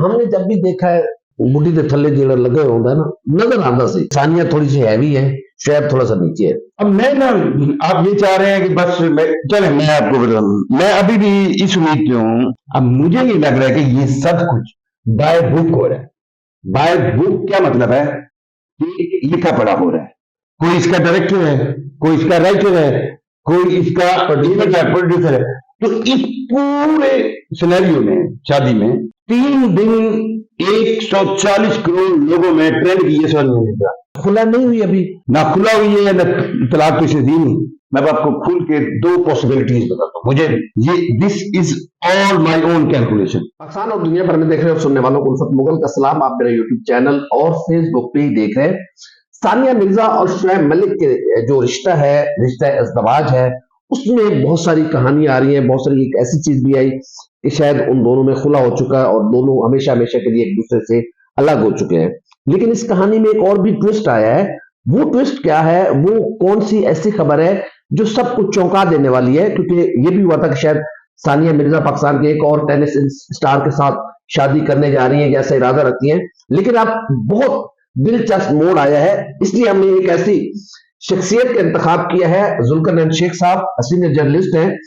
हमने जब भी देखा है बुढ़ी के थल्ले जेड़ा लगे होता है ना, नजर आता सी सानिया थोड़ी सी हैवी है, शायद थोड़ा सा नीचे है। अब मैं ना, आप ये चाह रहे हैं कि बस चले मैं आपको बताऊं, मैं अभी भी इस उम्मीद पे हूँ। अब मुझे ये लग रहा है कि ये सब कुछ बाय बुक हो रहा है। बाय बुक क्या मतलब है कि लिखा पढ़ा हो रहा है। कोई इसका डायरेक्टर है, कोई इसका राइटर है, कोई इसका प्रोड्यूसर है। तो इस पूरे सिनेरियो में, शादी में 3 दिन 140 करोड़ लोगों में ट्रेंड की ये सानिया मिर्जा खुला नहीं हुई अभी, ना खुला हुई है ना तलाक किसी दी नहीं। मैं आपको खुल के 2 पॉसिबिलिटीज बताता हूँ। मुझे ये this is all my own calculation. Pakistan और दुनिया भर में देख रहे हो सुनने वालों को उल्फत मुगल का सलाम। आप मेरे यूट्यूब चैनल और फेसबुक पे ही देख रहे हैं। सानिया मिर्जा और शोएब मलिक के जो रिश्ता है, रिश्ता इज़्दवाज है, उसमें बहुत सारी कहानियां आ रही हैं। बहुत सारी एक ऐसी चीज भी आई कि शायद उन दोनों में खुला हो चुका है और दोनों हमेशा हमेशा के लिए एक दूसरे से अलग हो चुके हैं। लेकिन इस कहानी में एक और भी ट्विस्ट आया है। वो ट्विस्ट क्या है, वो कौन सी ऐसी खबर है जो सबको चौंका देने वाली है? क्योंकि ये भी हुआ था कि शायद सानिया मिर्जा पाकिस्तान के एक और टेनिस स्टार के साथ शादी करने जा रही है, जैसा इरादा रखती हैं। लेकिन अब बहुत दिलचस्प मोड़ आया है, इसलिए हमने एक ऐसी शख्सियत का इंतखाब किया है। जुल्करनैन शेख साहब सीनियर जर्नलिस्ट हैं,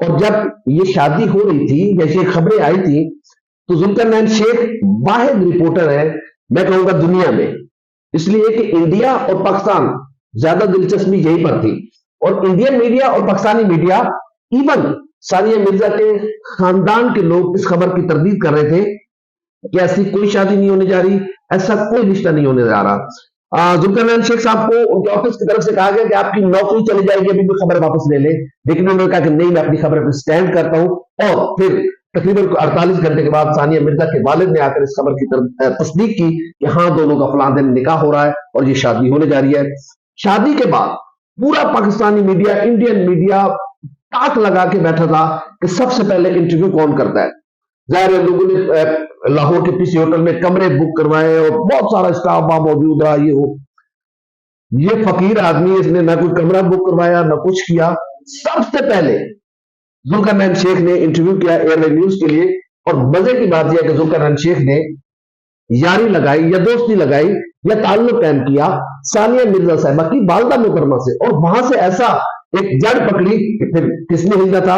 और जब ये शादी हो रही थी, जैसे खबरें आई थी, तो जुल्करनैन शेख वाहिद रिपोर्टर है, मैं कहूंगा दुनिया में, इसलिए कि इंडिया और पाकिस्तान ज्यादा दिलचस्पी यहीं पर थी। और इंडियन मीडिया और पाकिस्तानी मीडिया, इवन सानिया मिर्जा के खानदान के लोग इस खबर की तरदीद कर रहे थे कि ऐसी कोई शादी नहीं होने जा रही, ऐसा कोई रिश्ता नहीं होने जा रहा। जुल्करनैन शेख साहब को उनके ऑफिस की तरफ से कहा गया कि आपकी नौकरी चली जाएगी, अभी भी खबर वापस ले ले। लेकिन उन्होंने कहा कि नहीं, मैं अपनी खबर पर स्टैंड करता हूं। और फिर तकरीबन 48 घंटे के बाद सानिया मिर्जा के वालिद ने आकर इस खबर की तस्दीक की कि हाँ, दोनों का फलां दिन निकाह हो रहा है और ये शादी होने जा रही है। शादी के बाद पूरा पाकिस्तानी मीडिया, इंडियन मीडिया ताक लगा के बैठा था कि सबसे पहले इंटरव्यू कौन करता है। जाहिर है लोगों ने लाहौर के पीसी होटल में कमरे बुक करवाए और बहुत सारा स्टाफ वहां मौजूद रहा। ये फकीर आदमी, इसने ना कोई कमरा बुक करवाया ना कुछ किया। सबसे पहले जुल्करनैन शेख ने इंटरव्यू किया एयरलाइन न्यूज के लिए। और मजे की बात यह है कि जुल्करनैन शेख ने यारी लगाई या दोस्ती लगाई या ताल्लुक कायम किया सानिया मिर्जा साहिबा की वालदा मुकरमा से, और वहां से ऐसा एक जड़ पकड़ी कि फिर किसने हिलना था।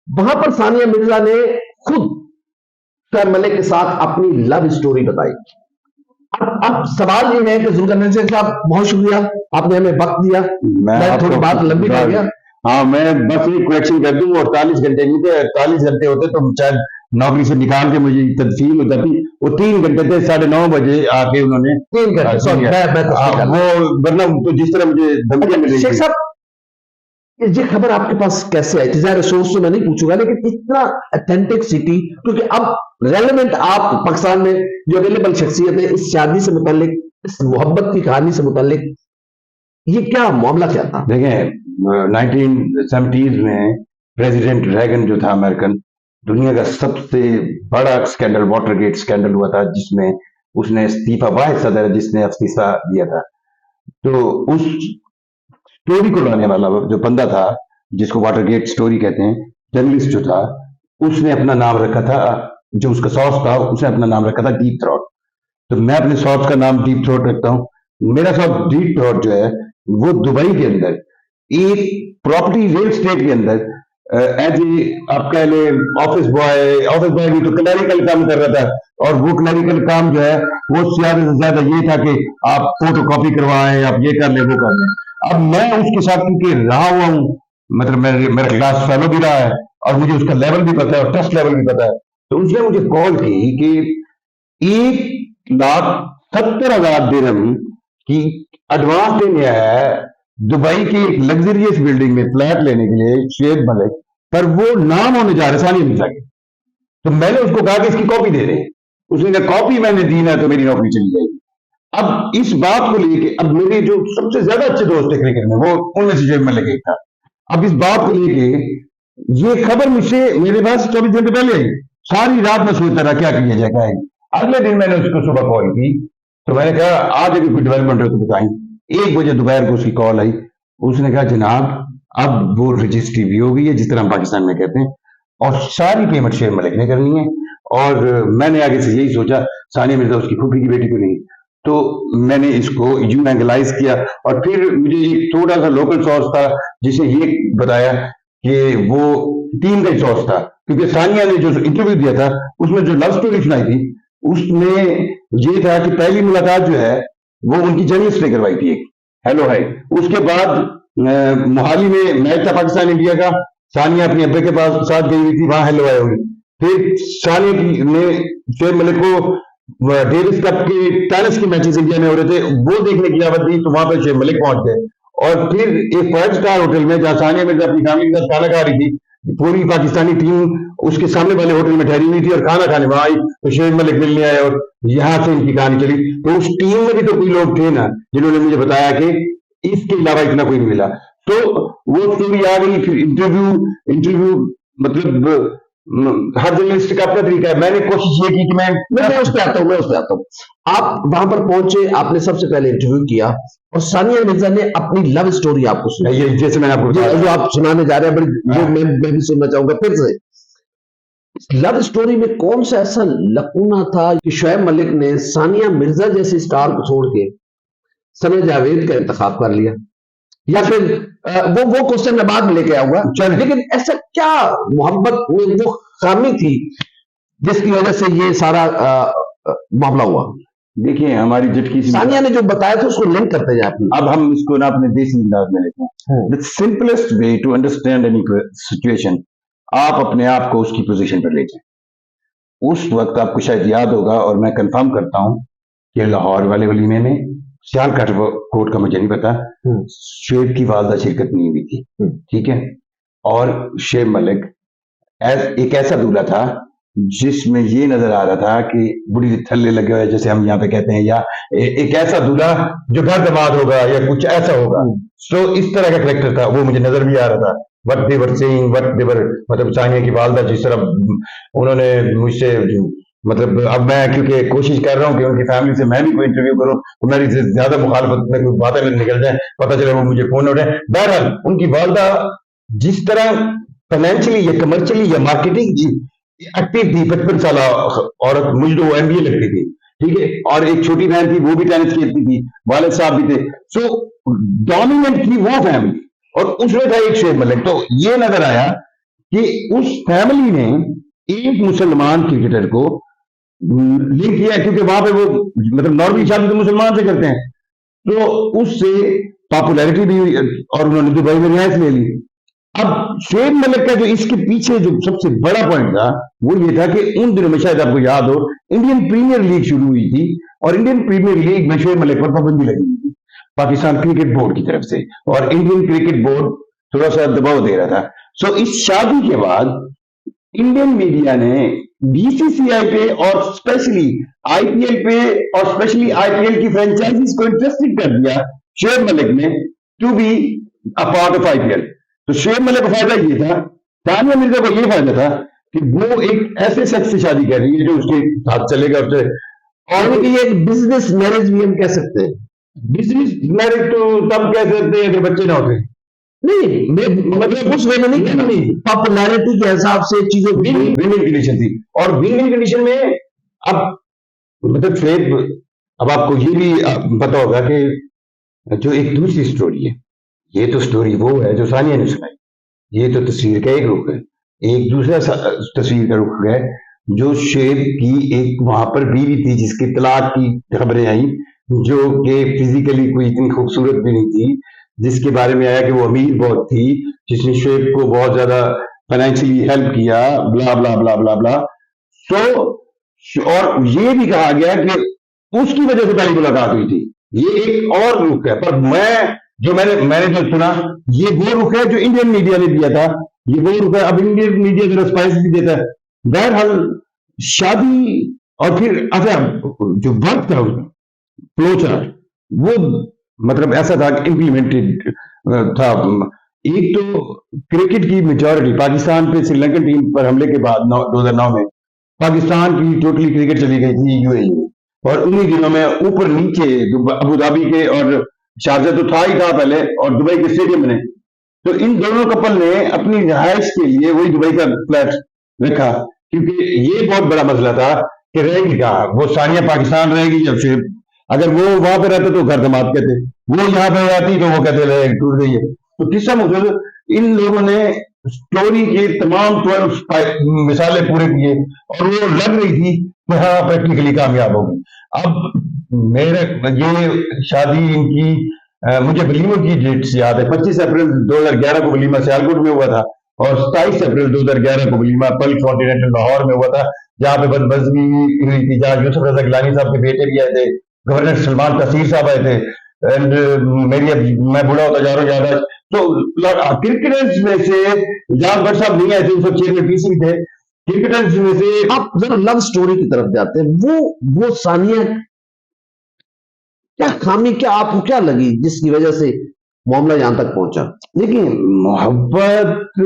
वहां पर सानिया मिर्जा ने खुद शोएब मलिक के साथ अपनी लव स्टोरी बताई। अब सवाल ये है कि जुल्करनैन शेख साहब, बहुत शुक्रिया, आपने हमें वक्त दिया। मैं थोड़ी बात लंबी कर गया। हाँ, मैं बस एक क्वेश्चन कर दूं। 48 घंटे नहीं थे, 48 घंटे होते तो शायद नौकरी से निकाल के मुझे तदफीन हो जाती। वो 3 घंटे थे, 9:30 बजे आके उन्होंने 3 घंटे, सॉरी वो, वरना तो जिस तरह मुझे धमकियां मिल रही शेख थी। साहब, ये खबर आपके पास कैसे आई थी? ज़ाहिर सोर्स तो मैं नहीं पूछूंगा, लेकिन इतना ऑथेंटिसिटी, क्योंकि अब रेलेवेंट आप पाकिस्तान में जो अवेलेबल शख्सियत है इस शादी से मुतालिक, इस मोहब्बत की कहानी से मुतालिक, ये क्या मामला क्या था? देखें, 1970s में प्रेसिडेंट रेगन जो था अमेरिकन, दुनिया का सबसे बड़ा स्कैंडल वाटरगेट स्कैंडल हुआ था, जिसमें उसने इस्तीफा, वाहिद सदर जिसने इस्तीफा दिया था। तो उस स्टोरी को लाने वाला जो बंदा था, जिसको वाटरगेट स्टोरी कहते हैं, जर्नलिस्ट जो था, उसने अपना नाम रखा था, जो उसका सॉस था उसने अपना नाम रखा था डीप थ्रोट। तो मैं अपने सॉस का नाम डीप थ्रोट रखता हूं। मेरा सॉस डीप थ्रोट जो है वो दुबई के अंदर एक प्रॉपर्टी रियल स्टेट के अंदर एज ए, आप कह ले, ऑफिस बॉय भी तो क्लरिकल काम कर रहा था। और वो क्लरिकल काम जो है वो ज्यादा से ज्यादा ये था कि आप फोटो कॉपी करवाएं, आप ये कर ले वो कर लें। अब मैं उसके साथ क्योंकि रहा हुआ हूं, मतलब मेरा क्लास फेलो भी रहा है और मुझे उसका लेवल भी पता है और ट्रस्ट लेवल भी पता है। तो उसने मुझे कॉल की कि 1,70,000 दिरहम की एडवांस देने आया है दुबई की एक लग्जरियस बिल्डिंग में फ्लैट लेने के लिए शोएब मलिक, पर वो नाम होने जा रहे सानिया मिर्जा के। तो मैंने उसको कहा कि इसकी कॉपी दे दे। उसने कहा कॉपी मैंने दी ना तो मेरी नौकरी चली जाएगी। अब इस बात को लेके, अब मेरे जो सबसे ज्यादा अच्छे दोस्त है क्रिकेट में, वो उनमें से शोएब मलिक एक था। अब इस बात को लेके ये खबर मुझसे मेरे पास 24 घंटे पहले आई। सारी रात में सोचता रहा क्या किया जाए, क्या है। अगले दिन मैंने उसको सुबह कॉल की, तो मैंने कहा आज अगर कोई डेवलपमेंट हो तो बताएं। 1 बजे दोपहर को उसकी कॉल आई। उसने कहा जनाब अब वो रजिस्ट्री भी हो गई है, जिस तरह हम पाकिस्तान में कहते हैं, और सारी पेमेंट शोएब मलिक ने करनी है। और मैंने आगे से यही सोचा सानिया मिर्जा उसकी फूफी की बेटी तो नहीं, तो मैंने इसको यूं एंगलाइज किया। और फिर मुझे एक थोड़ा सा लोकल सोर्स था जिसे ये बताया कि वो टीम का ही सोर्स था, क्योंकि सानिया ने जो इंटरव्यू दिया था उसमें जो लव स्टोरी सुनाई थी उसमें ये था कि पहली मुलाकात जो है वो उनकी जर्नलिस्ट ने करवाई थी, एक हेलो हाय। उसके बाद मोहाली में मैच था पाकिस्तान इंडिया का, सानिया अपने अब्बे के पास साथ गई हुई थी, वहां हेलो हाय हुई। फिर सानिया ने शोएब मलिक को डेविस कप के टेनिस के मैचेस इंडिया में हो रहे थे वो देखने की दावत दी, तो वहां पर शोएब मलिक पहुंच गए। और फिर एक 5 स्टार होटल में जहां सानिया मिर्जा अपनी फैमिली के साथ खाना खा रही थी, पूरी पाकिस्तानी टीम उसके सामने वाले होटल में ठहरी हुई थी और खाना खाने वहां आई, तो शोएब मलिक मिलने आए और यहां से इनकी कहानी चली। तो उस टीम में भी तो कोई लोग थे ना जिन्होंने मुझे बताया कि इसके अलावा इतना कोई नहीं मिला। तो वो स्टोरी आ गई। फिर इंटरव्यू मतलब हर जर्नलिस्ट का अपना तरीका है। मैंने कोशिश ये की कि मैं उस पे आता हूँ। आप वहां पर पहुंचे, आपने सबसे पहले इंटरव्यू किया और सानिया मिर्जा ने अपनी लव स्टोरी आपको सुनाई, ये जैसे मैंने आपको जो आप सुनाने जा रहे हैं, बड़ी वो मैं भी सुनना चाहूंगा फिर से। लव स्टोरी में कौन सा ऐसा लकूना था कि शोएब मलिक ने सानिया मिर्जा जैसी स्टार को छोड़ के सना जावेद का इंतखाब कर लिया, या फिर वो क्वेश्चन मैं बाद में लेके आऊंगा, लेकिन ऐसा क्या मोहब्बत में वो खामी थी जिसकी वजह से ये सारा मामला हुआ? देखिए हमारी झटकी सानिया ने जो बताया था उसको लिंक करते जाए अपनी। अब हम इसको ना अपने देसी अंदाज में लेते हैं। The simplest way to understand any situation, आप अपने आप को उसकी पोजीशन पर ले जाएं। उस वक्त आपको शायद याद होगा, और मैं कंफर्म करता हूं कि लाहौर वाले वलीमे में सियालकोट कोर्ट का मुझे नहीं पता, शोएब की वालदा शिरकत नहीं हुई थी, ठीक है। और शोएब मलिक एक ऐसा दूल्हा था जिसमें ये नजर आ रहा था कि बुढ़ी थल्ले लगे हुए जैसे हम यहाँ पे कहते हैं, या एक ऐसा दूल्हा जो घर दमाद होगा या कुछ ऐसा होगा। सो इस तरह का करेक्टर था वो, मुझे नजर भी आ रहा था। वट देवर सेइंग, वट देवर, मतलब सानिया की वालदा जिस तरह उन्होंने मुझसे, मतलब अब मैं क्योंकि कोशिश कर रहा हूँ कि उनकी फैमिली से मैं भी कोई इंटरव्यू करूं तो मेरी ज्यादा मुखालफत में कोई बातें में निकल जाए, पता चले वो मुझे फोन उठाए। बहरहाल उनकी वालदा जिस तरह फाइनेंशियली या कमर्शियली या मार्केटिंग एक्टिव थी, 55 साल औरत, मुझे तो वो एमबीए लगती थी, ठीक है। और एक छोटी बहन थी वो भी टेनिस खेलती थी, वालिद साहब भी थे। सो डोमिनेंट थी वो फैमिली, और उसमें था एक शोएब मलिक। तो ये नजर आया कि उस फैमिली ने एक मुसलमान क्रिकेटर को लिंक किया, क्योंकि वहां पे वो मतलब नॉर्मली शादी तो मुसलमान से करते हैं, तो उससे पॉपुलैरिटी भी हुई और उन्होंने दुबई में रिहाइश ले ली। अब शोएब मलिक का जो इसके पीछे जो सबसे बड़ा पॉइंट था वो ये था कि उन दिनों में, शायद आपको याद हो, इंडियन प्रीमियर लीग शुरू हुई थी और इंडियन प्रीमियर लीग में शोएब मलिक पर पाबंदी लगी हुई थी पाकिस्तान क्रिकेट बोर्ड की तरफ से, और इंडियन क्रिकेट बोर्ड थोड़ा सा दबाव दे रहा था। सो इस शादी के बाद इंडियन मीडिया ने बीसीसीआई पे और स्पेशली आईपीएल पे और स्पेशली आईपीएल की फ्रेंचाइजीज को इंटरेस्टेड कर दिया शोएब मलिक ने to be a part of IPL. तो शोएब मलिक का फायदा ये था, सानिया मिर्जा को ये फायदा था कि वो एक ऐसे शख्स से शादी कर रही है जो उसके साथ चलेगा, उससे, और ये बिजनेस मैरिज भी हम कह सकते हैं। बिजनेस मैरिज तो तब कह सकते हैं अगर बच्चे ना होते। नहीं, मतलब उस वे में नहीं कहना, पॉपुलैरिटी के हिसाब से चीजें विन कंडीशन थी, और विन कंडीशन में अब मतलब शोएब, अब आपको ये भी पता होगा कि जो एक दूसरी स्टोरी है, ये तो स्टोरी वो है जो सानिया ने सुनाई, ये तो तस्वीर का एक रुख है। एक दूसरा तस्वीर का रुख है जो शोएब की एक वहां पर बीवी थी जिसकी तलाक की खबरें आई, जो कि फिजिकली कोई इतनी खूबसूरत भी नहीं थी, जिसके बारे में आया कि वो अमीर बहुत थी, जिसने शोएब को बहुत ज्यादा फाइनेंशियली हेल्प किया, ब्ला ब्ला ब्ला ब्ला ब्ला। सो और ये भी कहा गया कि उसकी वजह से पहली मुलाकात हुई थी। ये एक और रुख है, पर मैंने जो सुना ये वो रुख है जो इंडियन मीडिया ने दिया था, ये वो रुख है। अब इंडियन मीडिया जरा स्पाइस भी देता है। बहरहाल शादी और फिर अच्छा जो वर्क था उसका फ्लो चार्ट, वो मतलब ऐसा था कि इम्प्लीमेंटेड था। एक तो क्रिकेट की मेजॉरिटी पाकिस्तान पे श्रीलंकन टीम पर हमले के बाद 2009 में पाकिस्तान की टोटली क्रिकेट चली गई थी यूएई में, और उन्हीं दिनों में ऊपर नीचे अबू धाबी के और शारजा तो था ही था पहले, और दुबई के स्टेडियम में, तो इन दोनों कपल ने अपनी रिहाइश के लिए वही दुबई का फ्लैट रखा क्योंकि ये बहुत बड़ा मसला था कि रहेगी कहाँ, वो सानिया पाकिस्तान रहेगी या फिर अगर वो वहां पे रहते तो घर दमाद कहते, वो यहाँ पे आती तो वो कहते रहे टूट गई है। तो किस्सा मतलब इन लोगों ने स्टोरी के तमाम 12 मिसालें पूरे किए और वो लग रही थी कि हाँ प्रैक्टिकली कामयाब होगी। अब मेरे ये शादी इनकी मुझे वलीमों की डेट्स याद है। 25 अप्रैल 2011 को वलीमा सियालकोट में हुआ था और 27 अप्रैल 2011 को वलीमा पल कॉन्टिनेंटल लाहौर में हुआ था, जहाँ पे बदबजमी हुई थी, जहाँ यूसुफ रजा गिलानी साहब के बेटे भी आए थे, गवर्नर सलमान तसीर साहब आए थे। एंड मेरी अब मैं बूढ़ा होता जा रहा हूँ ज्यादा, तो क्रिकेटर्स में से जहां भट्ट साहब नहीं आए थे, उस वक्त चेयरमैन पीसी थे, क्रिकेटर्स में से आप जरा लव स्टोरी की तरफ जाते हैं, वो सानिया क्या खामी, क्या आपको क्या लगी जिसकी वजह से मामला यहां तक पहुंचा? देखिए मोहब्बत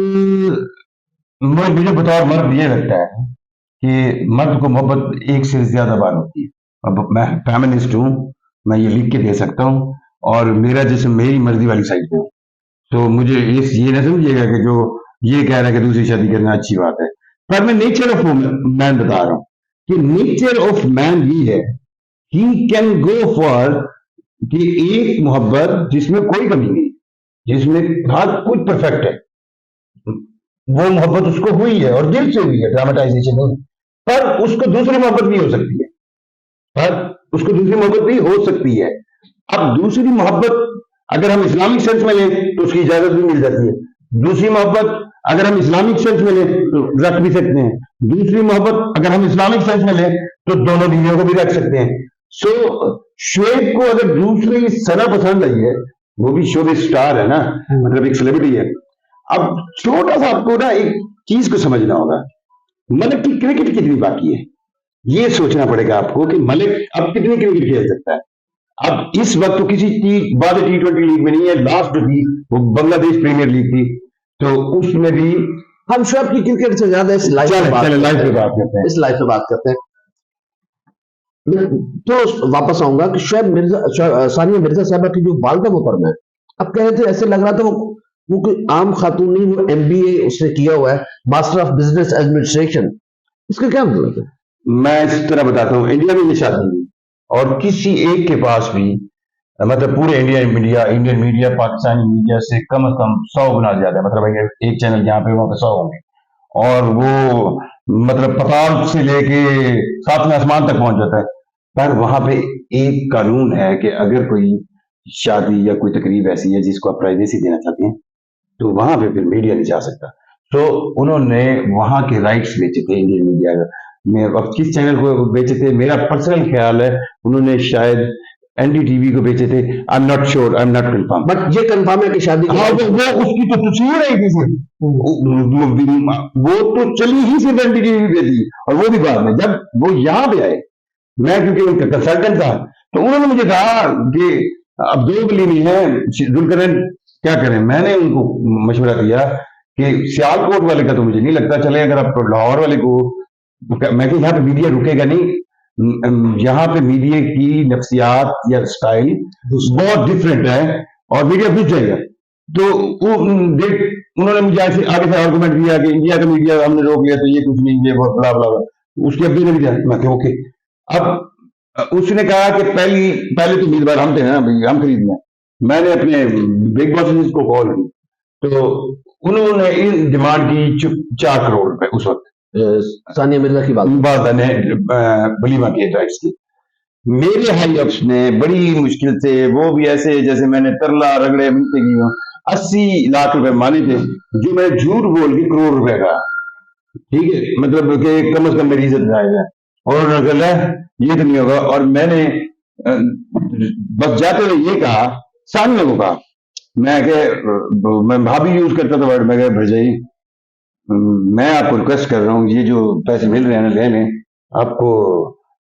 मुझे बतौर मर्द ये लगता है कि मर्द को मोहब्बत एक से ज्यादा बार होती है। अब मैं फेमिनिस्ट हूँ, मैं ये लिख के दे सकता हूँ और मेरा जैसे मेरी मर्जी वाली साइड पे हूँ, तो मुझे ये ना समझिएगा कि जो ये कह रहा है कि दूसरी शादी करना अच्छी बात है। पर मैं नेचर ऑफ मैन बता रहा हूँ कि नेचर ऑफ मैन ये है, ही कैन गो फॉर कि एक मोहब्बत जिसमें कोई कमी नहीं, जिसमें हर कुछ परफेक्ट है, वो मोहब्बत उसको हुई है और दिल से हुई है, ड्रामेटाइजेशन नहीं। पर उसको दूसरी मोहब्बत भी हो सकती है, पर उसको दूसरी मोहब्बत भी हो सकती है। अब दूसरी मोहब्बत अगर हम इस्लामिक सेंस में लें तो उसकी इजाजत भी मिल जाती है। दूसरी मोहब्बत अगर हम इस्लामिक सेंस में लें तो रख भी सकते हैं। दूसरी मोहब्बत अगर हम इस्लामिक सेंस में लें तो दोनों बीवियों को भी रख सकते हैं। सो शोएब को अगर दूसरी सना पसंद आई है, वो भी शो स्टार है ना, मतलब एक सेलिब्रिटी है। अब छोटा सा आपको ना एक चीज को समझना होगा, मलिक की क्रिकेट कितनी बाकी है, ये सोचना पड़ेगा आपको कि मलिक अब कितनी क्रिकेट खेल सकता है। अब इस वक्त तो किसी की बात T20 लीग में नहीं है, लास्ट थी वो बांग्लादेश प्रीमियर लीग थी, तो उसमें भी हम शोएब की क्रिकेट से ज्यादा इस लाइफ पे लाइफ करते हैं। इस लाइफ पे बात करते हैं। तो वापस आऊंगा कि सानिया मिर्जा साहबा की जो वालदा मोहतरमा है, अब कह रहे थे ऐसे लग रहा था वो कोई आम खातून नहीं, वो MBA उसने किया हुआ है, मास्टर ऑफ बिजनेस एडमिनिस्ट्रेशन। इसका क्या मतलब है? मैं इस तरह बताता हूँ, इंडिया में ये शादी हुई और किसी एक के पास भी मतलब पूरे इंडियन मीडिया पाकिस्तानी मीडिया से कम 100 गुना ज्यादा, मतलब एक चैनल यहाँ पे वहां पे 100 होंगे और वो मतलब पताल से लेके 7वें आसमान तक पहुंच जाता है। पर वहां पे एक कानून है कि अगर कोई शादी या कोई तकरीब ऐसी है जिसको आप प्राइवेसी देना चाहते हैं तो वहां पे फिर मीडिया नहीं जा सकता। तो उन्होंने वहां के राइट्स बेचे थे इंडियन मीडिया में। अब किस चैनल को बेचे थे मेरा पर्सनल ख्याल है उन्होंने शायद NDTV को बेचे थे, I am not sure, I am not confirm, but ये कंफर्म है कि शादी हाँ वो उसकी तो तस्वीर आई थी सिर्फ, वो तो चली ही सिर्फ NDTV पे थी और वो भी बाद में जब वो यहाँ पे आए, मैं क्योंकि उनका कंसल्टेंट था, तो उन्होंने मुझे कहा कि अब 2 गली में है जुलकरन क्या करें। मैंने उनको मशवरा दिया कि सियालकोट वाले का तो मुझे नहीं लगता चले, अगर आप लाहौर वाले को, मैं यहाँ पे मीडिया रुकेगा नहीं, यहाँ पे मीडिया की नफ्सियात या स्टाइल बहुत डिफरेंट है और मीडिया घुस जाएगा। तो उन्होंने मुझे ऐसे आगे से आर्गुमेंट दिया कि इंडिया का मीडिया हमने रोक लिया तो ये कुछ नहीं, ये बहुत बड़ा बड़ा, उसके अब भी नहीं दिया। मैं कहा ओके। अब उसने कहा कि पहले तो उम्मीदवार हम थे ना, हम खरीद लें। मैंने अपने बिग बॉस को कॉल की तो उन्होंने इन डिमांड की 4 करोड़ रुपए उस वक्त सानिया मिर्जा की बात ने वलीमा के राइट्स की। मेरे हाई अप्स ने बड़ी मुश्किल से, वो भी ऐसे जैसे मैंने तरला रगड़े मिलते की हूँ, 80 लाख रुपए माने थे जो मैं झूठ बोल के करोड़ रुपए का, ठीक है, मतलब कि कम से कम मेरी इज्जत जाएगा। और उन्होंने कहा ये तो नहीं होगा। और मैंने बस जाते हुए ये कहा, सामने को कहा, मैं भाभी यूज करता था वर्ड, मैं कहा भरजाई मैं आपको रिक्वेस्ट कर रहा हूँ, ये जो पैसे मिल रहे हैं ना ले लें, आपको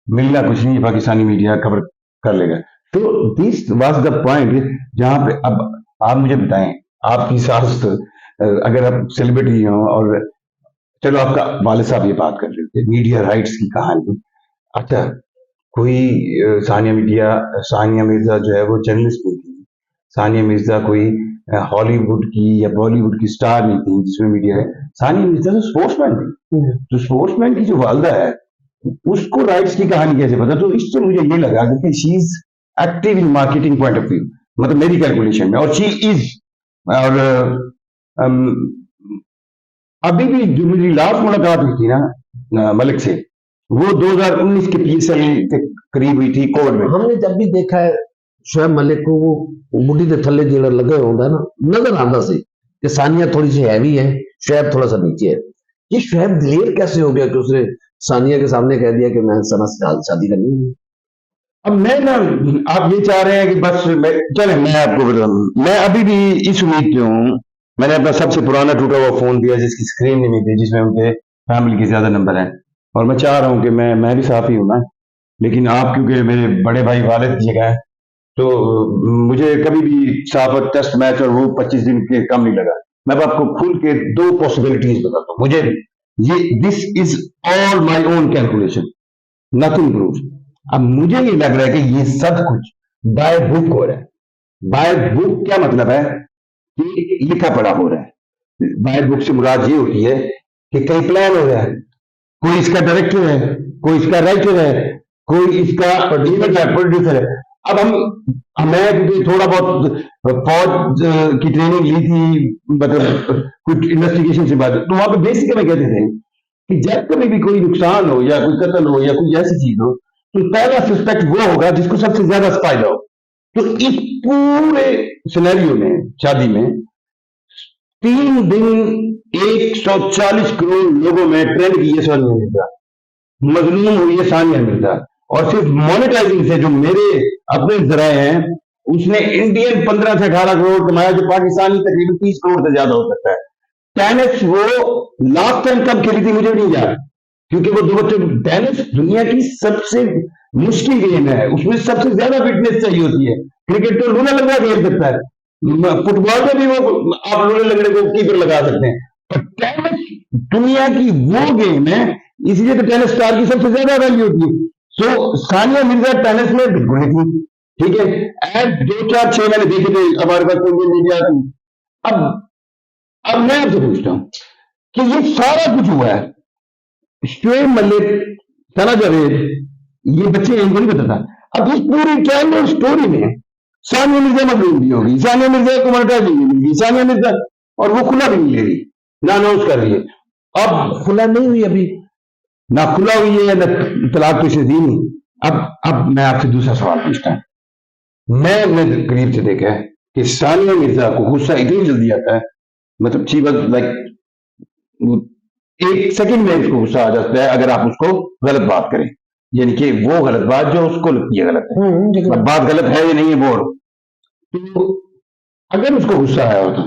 मिलना कुछ नहीं, पाकिस्तानी मीडिया कवर कर लेगा। तो दिस वाज द पॉइंट जहां पे अब आप मुझे बताएं, आपकी सास अगर आप सेलिब्रिटी हो और चलो आपका वालिद साहब ये बात कर रहे थे मीडिया राइट्स की कहानी, अच्छा कोई सानिया मिर्जा जो है वो जर्नलिस्ट नहीं थी, सानिया मिर्जा कोई हॉलीवुड की या बॉलीवुड की स्टार नहीं थी जिसमें मीडिया है। सानिया मिर्जा तो स्पोर्ट्समैन थी। तो स्पोर्ट्समैन की जो वालदा है उसको राइट्स की कहानी कैसे पता? तो इससे मुझे ये लगा कि she is active in marketing point of view, मतलब मेरी कैलकुलेशन में, और शी इज। और अभी भी जो मेरी लास्ट मुलाकात हुई थी ना मलिक से, वो 2019 के PSL के करीब हुई थी कोविड में। हमने जब भी देखा है शोएब मलिक को, वो बुढ़ी के थल्ले जेड़ा लगे होता है ना, नजर आता सी कि सानिया थोड़ी सी हैवी है, शोएब थोड़ा सा नीचे है। ये शोएब दिलेर कैसे हो गया कि उसने सानिया के सामने कह दिया कि मैं सना से शादी करनी है? अब मैं ना, आप ये चाह रहे हैं कि बस चले मैं आपको बताऊं, मैं अभी भी इस उम्मीद पे हूँ। मैंने अपना सबसे पुराना टूटा हुआ फोन दिया जिसकी स्क्रीन नहीं थी, जिसमें उनके फैमिली के ज्यादा नंबर हैं, और मैं चाह रहा हूँ कि मैं भी साफ ही हूँ ना, लेकिन आप क्योंकि मेरे बड़े भाई वालिद की जगह है, तो मुझे कभी भी साफ टेस्ट मैच और वो 25 दिन के कम नहीं लगा। मैं अब आपको खुल के दो पॉसिबिलिटीज बताता हूँ। मुझे ये this is all my own calculation, nothing proof. अब मुझे ये लग रहा है कि ये सब कुछ बाय बुक हो रहा है। बाय बुक क्या मतलब है? कि लिखा पढ़ा हो रहा है। बाय बुक से मुराद ये होती है कि कई प्लान हो रहा है, कोई इसका डायरेक्टर है, कोई इसका राइटर है, कोई इसका प्रोड्यूसर है। मैं क्योंकि थोड़ा बहुत फौज की ट्रेनिंग ली थी, मतलब कुछ इन्वेस्टिगेशन से बाद, तो वहां पे बेसिक में कहते थे कि जब कभी भी कोई नुकसान हो या कोई कत्ल हो या कोई ऐसी चीज हो, तो पहला सस्पेक्ट वो होगा जिसको सबसे ज्यादा फायदा हो। तो इस पूरे सिनेरियो में, शादी में 3 दिन 140 करोड़ लोगों में ट्रेंड की है सानिया मिर्जा, मजलूम हुई है सानिया मिर्जा। और सिर्फ मोनेटाइजिंग से, जो मेरे अपने जराए हैं, उसने इंडियन 15 से 18 करोड़ कमाया, जो पाकिस्तानी तकरीबन 30 करोड़ से ज्यादा हो सकता है। टेनिस वो लास्ट टाइम कब खेली थी मुझे नहीं याद, क्योंकि वो 2 बच्चों, टेनिस दुनिया की सबसे मुश्किल गेम है, उसमें सबसे ज्यादा फिटनेस चाहिए होती है। क्रिकेट तो लूना लंगड़ा खेल सकता है, फुटबॉल में भी वो आप लूने लंगड़े को कीपर लगा सकते हैं, पर टेनिस दुनिया की वो गेम है, इसलिए तो टेनिस स्टार की सबसे ज्यादा वैल्यू होती है। सो सानिया मिर्जा टेनिस में बिल्कुल नहीं थी, ठीक है। एंड 2 4 6 मैंने देखे थे हमारे पास इंडियन मीडिया की। अब मैं आपसे पूछता हूं कि ये सारा कुछ हुआ है, शोएब मलिक, सना जावेद, ये बच्चे इनको नहीं पता था। अब इस पूरी कैमरे स्टोरी में सानिया मिर्जा मजलूम भी होगी, सानिया मिर्जा को मोनेटाइजिंग नहीं मिलेगी, सानिया मिर्जा, और वो खुला भी नहीं ले रही, ना अनाउंस कर रही है। अब खुला नहीं हुई अभी, ना खुला हुई है, ना तलाक तो इसे दी नहीं। अब मैं आपसे दूसरा सवाल पूछता हूं। मैंने करीब से देखा है कि सानिया मिर्जा को गुस्सा इतनी जल्दी आता है, मतलब शी वाज लाइक 1 सेकंड में उसको गुस्सा आ जाता है अगर आप उसको गलत बात करें, यानी कि वो गलत बात जो उसको लगती है गलत है, अब बात गलत है या नहीं है वो। तो अगर उसको गुस्सा आया होता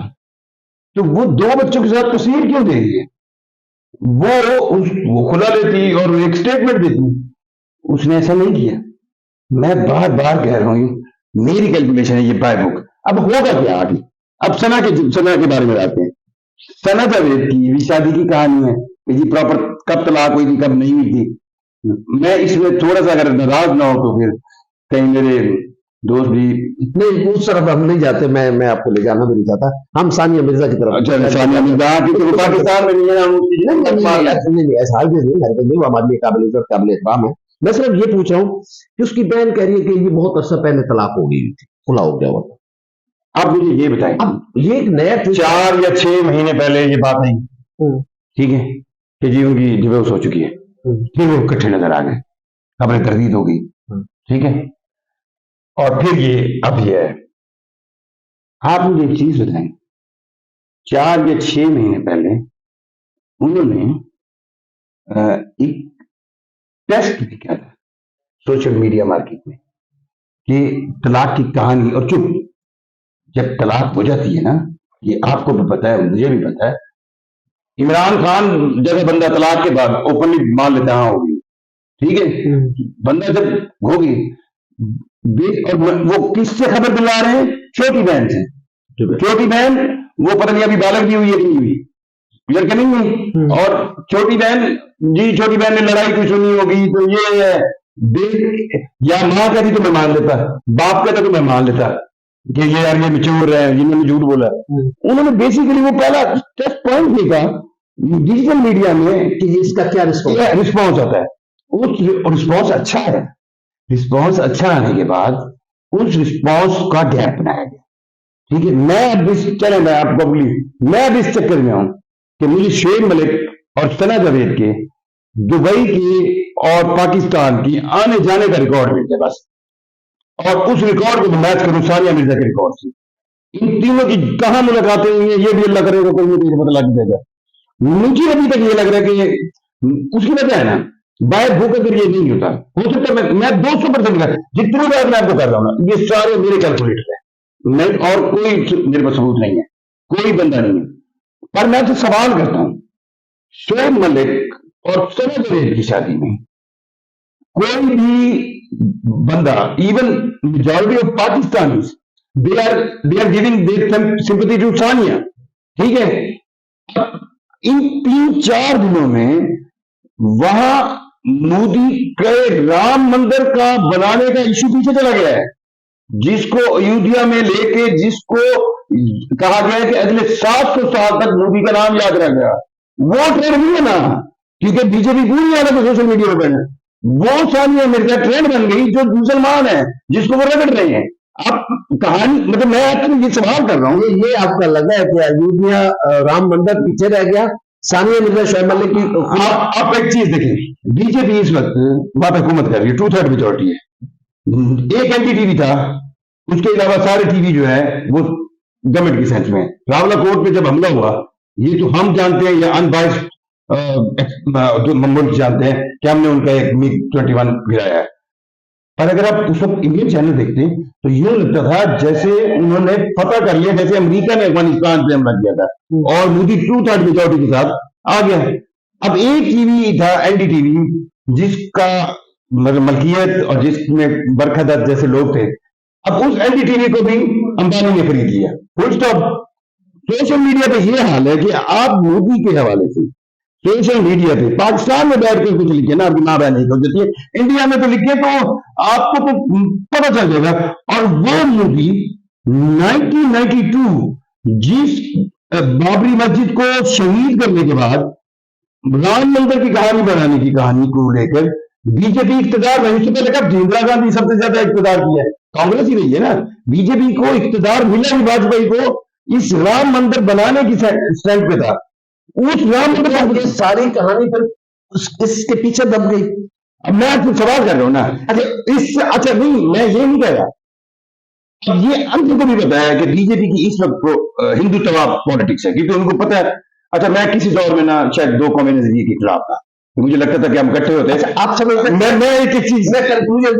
तो वो 2 बच्चों के साथ तस्वीर क्यों दे रही है? वो खुला लेती और एक स्टेटमेंट देती, उसने ऐसा नहीं किया। मैं बार बार कह रहा हूं, मेरी कैलकुलेशन है ये बाय बुक। अब होगा क्या आगे? अब सना के बारे में आते हैं। सना जावेद की भी शादी की कहानी है कि जी प्रॉपर कब तलाक हुई थी, कब नहीं हुई थी। मैं इसमें थोड़ा सा अगर नाराज ना हो तो फिर कहीं मेरे दोस्त भी, नहीं उस तरफ हम नहीं जाते, मैं आपको ले जाना भी नहीं चाहता, हम सानिया मिर्जा की तरफ। अच्छा सानिया मिर्जा क्योंकि वो पाकिस्तान में नहीं है, हम उसकी नहीं ऐसा हाल भी नहीं, वो हमारे लिए काबिल इज्जत काबिल एहतराम है। मैं सिर्फ ये पूछ रहा हूँ कि उसकी बहन कह रही है कि ये बहुत अर्सा पहले तलाक हो गई थी, खुला हो गया हुआ। आप मुझे ये बताएं, अब ये एक नया 4 या 6 महीने पहले ये बात आई, ठीक है, कि जी उनकी डिवोर्स हो चुकी है, फिर वो इकट्ठे नजर आ गए, खबरें तरदीद हो गई, ठीक है, और फिर ये अब ये है। आप मुझे एक चीज बताएं, 4 या 6 महीने पहले उन्होंने एक टेस्ट भी किया था सोशल मीडिया मार्केट में कि तलाक की कहानी, और चुप, जब तलाक हो जाती है ना, ये आपको भी पता है मुझे भी पता है, इमरान खान जैसे बंदा तलाक के बाद ओपनली मान लेता हाँ होगी, ठीक है, बंदा जब होगी, और वो किससे खबर दिला रहे हैं? छोटी बहन से। छोटी बहन वो पता नहीं अभी बालक भी हुई है कि नहीं हुई, क्लियर करेंगे। और छोटी बहन जी, छोटी बहन ने लड़ाई कोई सुनी होगी तो ये देख, या माँ कहती तो मैं मान लेता, बाप कहता तो मैं मान लेता, कि ये यार ये मैच्योर है, जिन्होंने झूठ बोला। उन्होंने बेसिकली वो पहला टेस्ट पॉइंट देखा डिजिटल मीडिया में कि इसका क्या रिस्पॉन्स रिस्पॉन्स आता है। उस रिस्पॉन्स अच्छा है, रिस्पॉन्स अच्छा आने के बाद उस रिस्पॉन्स का गैप बनाया गया। ठीक है, मैं अब इस चैनल में आप पब्लिक, मैं अब इस चक्कर में हूं कि मुझे शुएब मलिक और सना जावेद के दुबई की और पाकिस्तान की आने जाने का रिकॉर्ड मिल जाए बस, और उस रिकॉर्ड को मैच करूं सानिया मिर्जा के रिकॉर्ड से। इन तीनों की कहां मुलाकातें हुई हैं ये भी अल्लाह करेगा कोई मुझे पता लग जाएगा। मुझे अभी तक ये लग रहा है कि उसकी वजह है ना, बाय भूख अगर ये नहीं होता, हो सकता है मैं 200% जितनी बात मैं आपको कर रहा हूं ना, ये सारे मेरे कैलकुलेटर है, मैं और कोई मेरे पास सबूत नहीं है, कोई बंदा नहीं है। पर मैं तो सवाल करता हूं, शुएब मलिक और सना जावेद की शादी में कोई भी बंदा, even majority of Pakistani, they are giving their sympathy to Sania. ठीक है, इन 3-4 दिनों में वहां मोदी के राम मंदिर का बनाने का इश्यू पीछे चला गया है, जिसको अयोध्या में लेके जिसको कहा गया है कि अगले 700 साल तक मोदी का नाम याद रहेगा, वो ट्रेंड नहीं है ना, क्योंकि बीजेपी पूरी हालत में सोशल मीडिया पर है। वो सानिया मिर्जा ट्रेंड बन गई जो मुसलमान है, जिसको वो रगड़ रहे हैं। अब कहानी मतलब मैं आपको ये सवाल कर रहा हूँ, ये आपका लगा है कि अयोध्या राम मंदिर पीछे रह गया, सानिया मिर्जा शुएब मलिक की? आप एक चीज देखें, बीजेपी इस वक्त वहां पर हुकूमत कर रही है, 2/3 मेजोरिटी है। एक एनडीटीवी था, उसके अलावा सारे टीवी जो है वो गवर्नमेंट की सेंस में। रावलाकोट पे जब हमला हुआ, ये तो हम जानते हैं या अनबाइस्ड जो मुल्क जानते हैं कि हमने उनका एक मिग 21 गिराया है। पर अगर आप उस वक्त इंडियन चैनल देखते तो यूं लगता था जैसे उन्होंने पता कर लिया, जैसे अमेरिका ने अफगानिस्तान पे हमला किया था और मोदी 2/3 मेजोरिटी के साथ आ गया। अब एक टीवी था एनडीटीवी, जिसका मतलब मलकियत और जिसमें बरखा दत्त जैसे लोग थे, अब उस एनडीटीवी को भी अंबानी ने खरीद लिया। Full stop. सोशल मीडिया पे ये हाल है कि आप मोदी के हवाले से सोशल मीडिया पे पाकिस्तान में बैठकर कुछ लिखे ना, आपकी माँ बहन नहीं कर देती है, इंडिया में तो लिखे तो आपको तो पता चल जाएगा। और वो मूवी 1992 जिस बाबरी मस्जिद को शहीद करने के बाद राम मंदिर की कहानी बनाने की कहानी को लेकर बीजेपी इख्तिदार में, उससे पहले कब इंदिरा गांधी सबसे ज्यादा इख्तिदार किया है, कांग्रेस ही रही है ना। बीजेपी को इख्तिदार मिला भी वाजपेयी को इस राम मंदिर बनाने की स्ट्रेंथ पे था। उस राम मंदिर ये सारी कहानी पर इसके पीछे दब गई। अब मैं आपसे सवाल कर रहा हूं ना, अच्छा नहीं, मैं ये नहीं कह रहा, अब ये अंत को भी बताया कि बीजेपी की इस वक्त हिंदुत्व पॉलिटिक्स है, क्योंकि उनको पता है। अच्छा, मैं किसी दौर में ना शायद 2 कौमी नजरिए के खिलाफ था, मुझे लगता था कि हम इकट्ठे होते हैं। अच्छा, आप समझते, मैं एक चीज मैं कंक्लूजन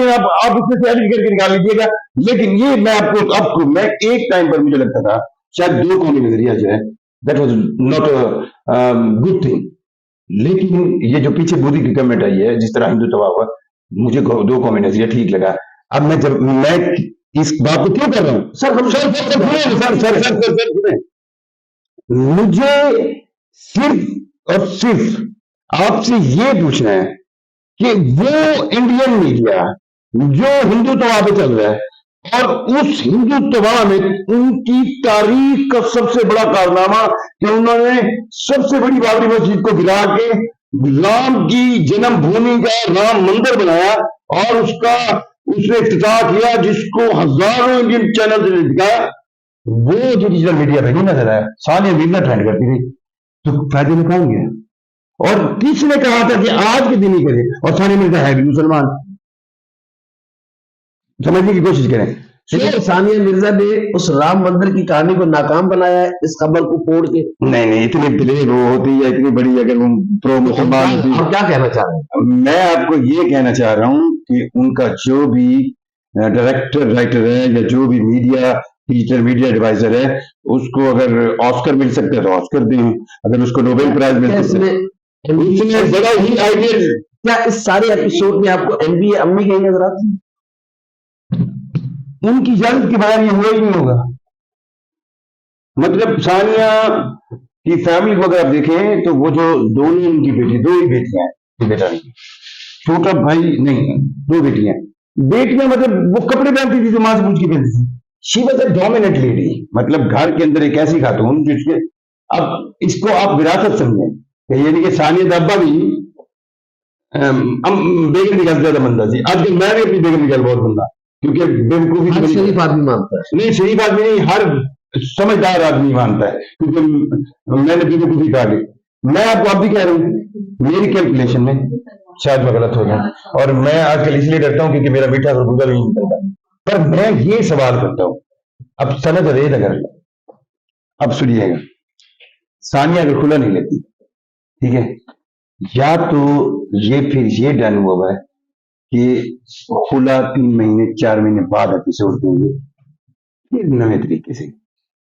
आप उसमें से एडिट करके निकाल लीजिएगा, लेकिन ये मैं आपको मैं एक टाइम पर मुझे लगता था शायद 2 कौमी नजरिया जो है that was not a good thing. लेकिन ये जो पीछे मोदी की गवर्नमेंट आई है, जिस तरह हिंदुत्व हुआ, मुझे 2 कौमी नजरिया ठीक लगा। अब मैं इस बात को क्यों कर रहा हूं सर, मुझे सिर्फ और सिर्फ आपसे ये पूछना है कि वो इंडियन मीडिया जो हिंदुत्व पे चल रहा है और उस हिंदुत्व में उनकी तारीख का सबसे बड़ा कारनामा कि उन्होंने सबसे बड़ी बाबरी मस्जिद को गिरा के राम की जन्मभूमि का राम मंदिर बनाया और उसने इफ्तिताह किया, जिसको हजारों इंडियन चैनल ने दिखाया, वो जो डिजिटल मीडिया पे नहीं नजर आया। सानिया मिर्जा ट्रेंड करती थी, तो फायदे में कौन गया? और किसने कहा था कि आज के दिन ही करे? और सानिया मिर्जा है भी मुसलमान, समझने की कोशिश करें। सानिया मिर्जा ने उस राम मंदिर की कहानी को नाकाम बनाया है इस खबर को फोड़ के। नहीं, इतनी ब्रेव वो होती है, इतनी बड़ी अगर वो प्रो मुसलमान होती। आप क्या कहना चाह रहे हैं? मैं आपको ये कहना चाह रहा हूं कि उनका जो भी डायरेक्टर राइटर है या जो भी मीडिया डिजिटल मीडिया एडवाइजर है, उसको अगर ऑस्कर मिल सकता है तो ऑस्कर दें, अगर उसको नोबेल प्राइज मिल सकता है। उसने बड़ा ही आइडिया। क्या इस सारे एपिसोड में आपको एमबीए अम्मी कहीं नजर आती है? उनकी इजाजत के बगैर ये हुआ ही नहीं होगा। मतलब सानिया की फैमिली को अगर आप देखें तो वो जो दोनों उनकी बेटी, 2 ही बेटियां हैं, बेटा नहीं, छोटा भाई नहीं, 2 बेटियां, बेटियां मतलब वो कपड़े पहनती थी तो मां से पूछ के पहनती थी। She was a dominant lady, मतलब घर के अंदर एक ऐसी खातून जिसके, अब इसको आप विरासत समझें, यानी कि सानिया अब्बा भी बेगम निकाल ज्यादा बंदा थी। आजकल मैं भी अपनी बेगम निकाल बहुत बंदा, क्योंकि बेवकूफी हर शरीफ आदमी मानता है। नहीं, शरीफ आदमी नहीं, हर समझदार आदमी मानता है, क्योंकि मैंने बेवकूफी कहा ली। मैं आपको अब भी कह रहा हूँ, मेरी कैलकुलेशन में शायद मैं गलत हो जाऊं, और मैं आजकल इसलिए डरता हूं क्योंकि मेरा मीठा खरबूजा भी नहीं निकलता। पर मैं ये सवाल करता हूं, अब सनद रेद अगर, अब सुनिएगा, सानिया अगर खुला नहीं लेती, ठीक है, या तो ये फिर ये डन हुआ है कि खुला 3 महीने 4 महीने बाद एपिसोड देंगे फिर नए तरीके से।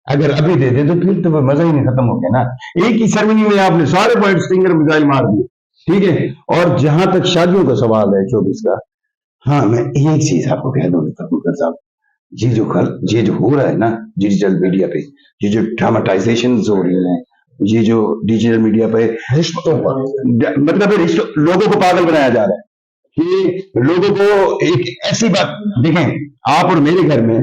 अगर अभी दे दे तो फिर तो मजा ही नहीं, खत्म हो गया ना। एक ही सेरेमनी में आपने सारे पॉइंट स्टिंगर मिसाइल मार दिए, ठीक है। और जहां तक शादियों का सवाल है 24 का, हाँ मैं एक चीज आपको कह दूं फखरुद्दीन साहब, ये जो हो रहा है ना डिजिटल मीडिया पे, ये जो ड्रामेटाइजेशन हो रही है, ये जो डिजिटल मीडिया पे रिश्तों पर मतलब लोगों को पागल बनाया जा रहा है कि लोगों को एक ऐसी बात देखें, आप और मेरे घर में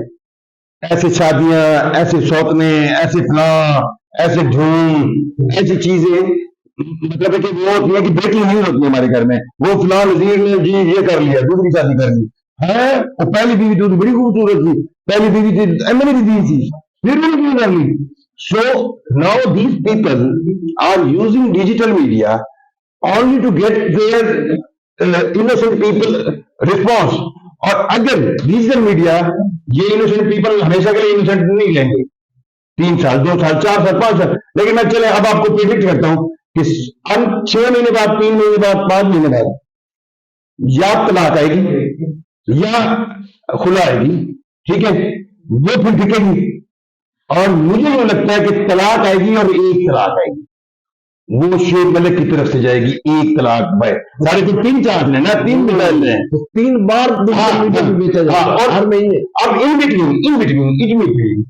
ऐसे शादियां, ऐसे सौतने, ऐसे फलां, ऐसे धूम, ऐसी चीजें, मतलब है कि वो होती है कि बेटी नहीं होती हमारे घर में, वो फलां नजीर ने जी ये कर लिया, दूसरी शादी कर ली है। वो पहली बीवी तो बड़ी खूबसूरत थी, पहली बीवी थी मेरी दी थी, फिर भी क्यों कर ली। So now these people are using digital media only to get their innocent people response। और अगर डिजिटल मीडिया ये इनोसेंट पीपल हमेशा के लिए इनोसेंट नहीं लेंगे, 3 साल 2 साल 4 साल 5 साल, लेकिन मैं चले अब आपको प्रिडिक्ट करता हूं कि 6 महीने बाद, 3 महीने बाद, 5 महीने बाद या तलाक आएगी या खुला आएगी, ठीक है, वो फिर टिकेगी। और मुझे ये लगता है कि तलाक आएगी और एक तलाक आएगी, वो शेख मलिक की तरफ से जाएगी, एक तलाक भाई सारे को 3 चांस लेना, 3 मिसाइल हैं तो 3 बार बेचा जाएगा और हर महीने। अब इन बिटवीन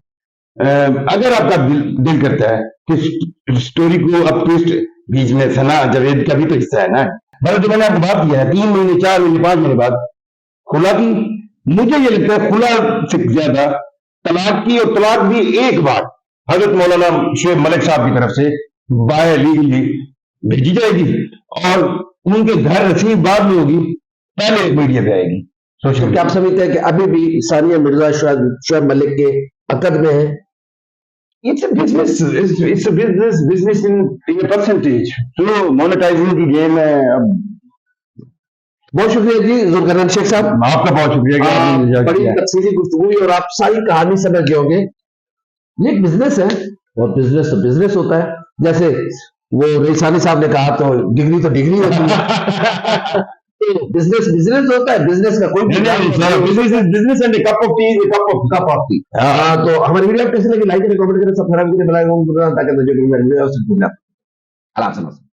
अगर आपका दिल करता है कि स्टोरी को अब ट्विस्ट बीच में सना जावेद का भी तो हिस्सा है ना, मतलब जो मैंने आपको बात किया है 3 महीने 4 महीने 5 महीने बाद खुला की, मुझे ये लगता है खुला से ज्यादा तलाक की, और तलाक भी एक बार हजरत मौलाना शेख मलिक साहब की तरफ से बाय लीगली भेजी जाएगी, और उनके घर रसीद बाद में होगी, पहले मीडिया पे आएगी। तो क्या आप समझते हैं कि अभी भी सानिया मिर्जा शोएब मलिक के अकद में है? It's a business. It's a business in a percentage. So monetizing की गेम है। अब बहुत शुक्रिया जी जुल्करनैन शेख साहब, आपका बहुत शुक्रिया कि आपने मुझे बड़ी किया। तफसीली गुफ्तगू हुई और आप सारी कहानी समझ गए होंगे। ये एक बिजनेस है और बिजनेस तो बिजनेस होता है, जैसे वो रेसानी साहब ने कहा तो डिग्री तो डिग्री होती है। तो बिजनेस बिजनेस होता है, बिजनेस का कोई business and cup of T, cup of T. तो हमारी वीडियो कैसे लगी, लाइक करें, कमेंट करें, सब्सक्राइब करें, बेल आइकन को दबाएं ताकि जो भी वीडियो है उससे आराम से